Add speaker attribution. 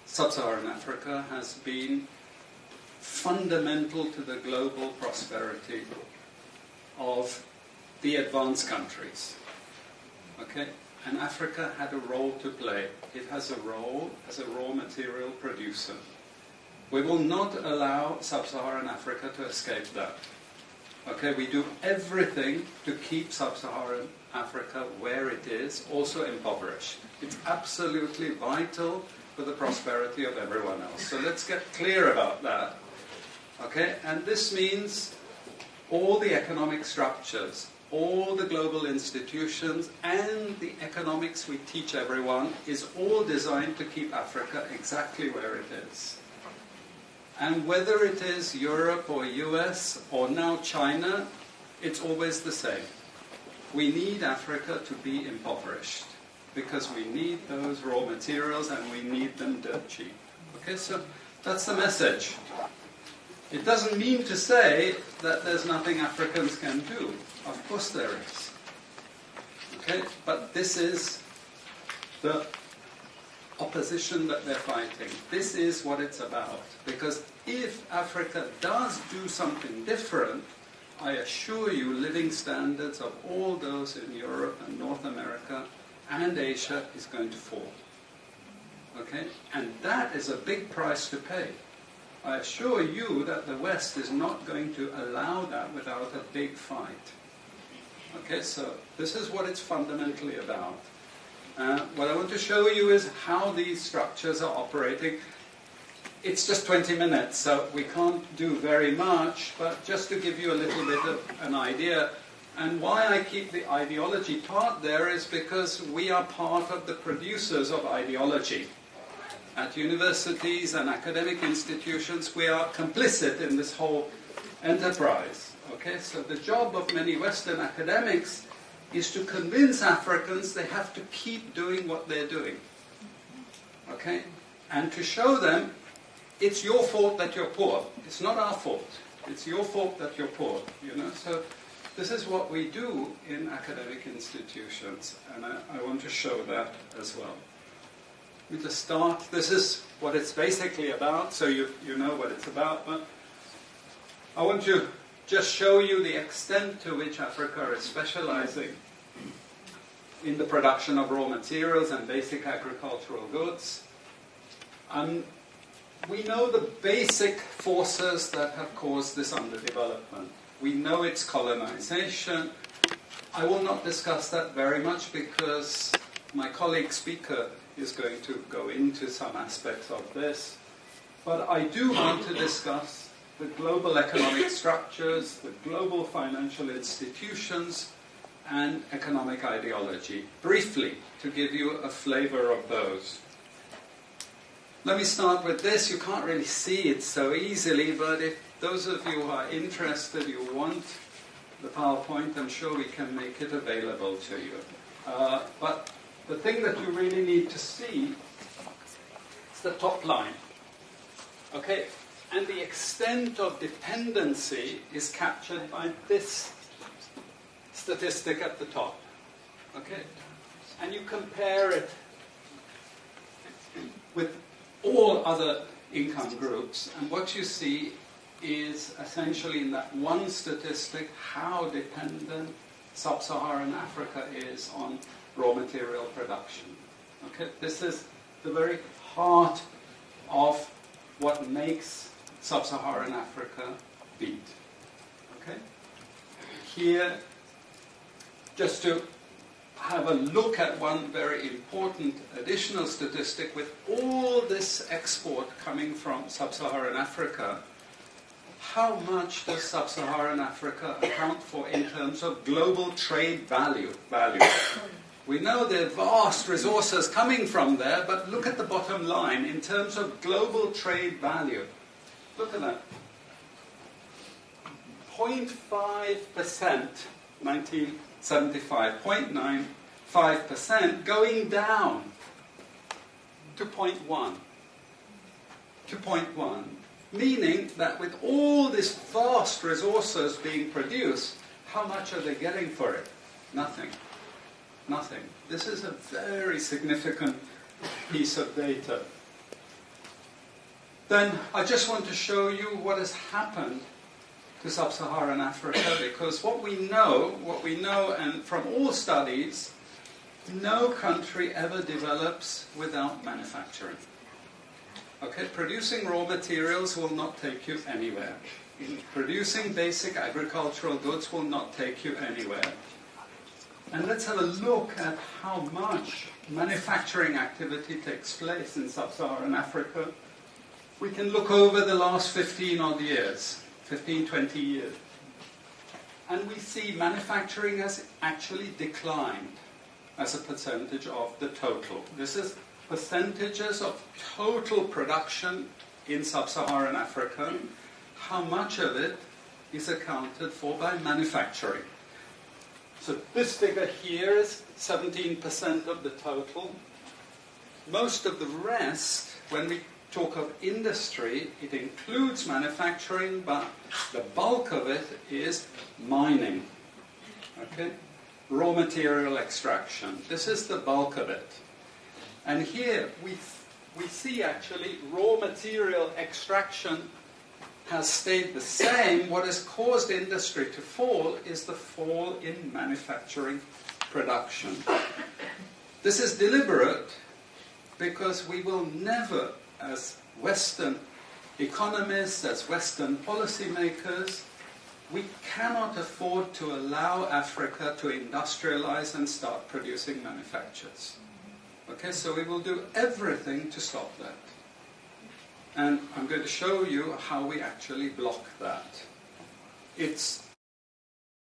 Speaker 1: Sub-Saharan Africa has been fundamental to the global prosperity of the advanced countries. Okay? And Africa had a role to play. It has a role as a raw material producer. We will not allow Sub-Saharan Africa to escape that. Okay, we do everything to keep Sub-Saharan Africa where it is, also impoverished. It's absolutely vital for the prosperity of everyone else. So let's get clear about that. Okay, and this means all the economic structures, all the global institutions, and the economics we teach everyone is all designed to keep Africa exactly where it is. And whether it is Europe or US or now China, it's always the same. We need Africa to be impoverished because we need those raw materials and we need them dirt cheap. Okay, so that's the message. It doesn't mean to say that there's nothing Africans can do. Of course there is. Okay, but this is the opposition that they're fighting. This is what it's about. Because if Africa does do something different, I assure you living standards of all those in Europe and North America and Asia is going to fall. Okay? And that is a big price to pay. I assure you that the West is not going to allow that without a big fight. Okay, so this is what it's fundamentally about. What I want to show you is how these structures are operating. It's just 20 minutes, so we can't do very much, but just to give you a little bit of an idea. And why I keep the ideology part there is because we are part of the producers of ideology. At universities and academic institutions, we are complicit in this whole enterprise. Okay, so the job of many Western academics is to convince Africans they have to keep doing what they're doing. Okay? And to show them it's your fault that you're poor. It's not our fault. It's your fault that you're poor. You know? So this is what we do in academic institutions, and I want to show that as well. Let me just start. This is what it's basically about, so you know what it's about. But I want to just show you the extent to which Africa is specializing in the production of raw materials and basic agricultural goods. We know the basic forces that have caused this underdevelopment. We know it's colonization. I will not discuss that very much because my colleague speaker is going to go into some aspects of this. But I do want to discuss the global economic structures, the global financial institutions, and economic ideology, briefly, to give you a flavor of those. Let me start with this. You can't really see it so easily, but if those of you who are interested, you want the PowerPoint, I'm sure we can make it available to you. But the thing that you really need to see is the top line. Okay? And the extent of dependency is captured by this statistic at the top. Okay? And you compare it with all other income groups, and what you see is essentially in that one statistic how dependent Sub-Saharan Africa is on raw material production. Okay? This is the very heart of what makes Sub-Saharan Africa beat. Okay? Here, just to have a look at one very important additional statistic, with all this export coming from Sub-Saharan Africa, how much does Sub-Saharan Africa account for in terms of global trade value? We know there are vast resources coming from there, but look at the bottom line in terms of global trade value. Look at that. 0.5%, 1975, 0.95%, going down to 0.1. To 0.1. Meaning that with all these vast resources being produced, how much are they getting for it? Nothing. Nothing. This is a very significant piece of data. Then I just want to show you what has happened to sub-Saharan Africa, because what we know, and from all studies, no country ever develops without manufacturing. Okay, producing raw materials will not take you anywhere. Producing basic agricultural goods will not take you anywhere. And let's have a look at how much manufacturing activity takes place in sub-Saharan Africa. We can look over the last 15 odd years, 15, 20 years. And we see manufacturing has actually declined as a percentage of the total. This is percentages of total production in sub-Saharan Africa. How much of it is accounted for by manufacturing? So this figure here is 17% of the total. Most of the rest, when we talk of industry, it includes manufacturing, but the bulk of it is mining. Okay? Raw material extraction. This is the bulk of it. And here we see actually raw material extraction has stayed the same. What has caused industry to fall is the fall in manufacturing production. This is deliberate because we will never, as Western economists, as Western policymakers, we cannot afford to allow Africa to industrialize and start producing manufactures. Okay, so we will do everything to stop that. And I'm going to show you how we actually block that. It's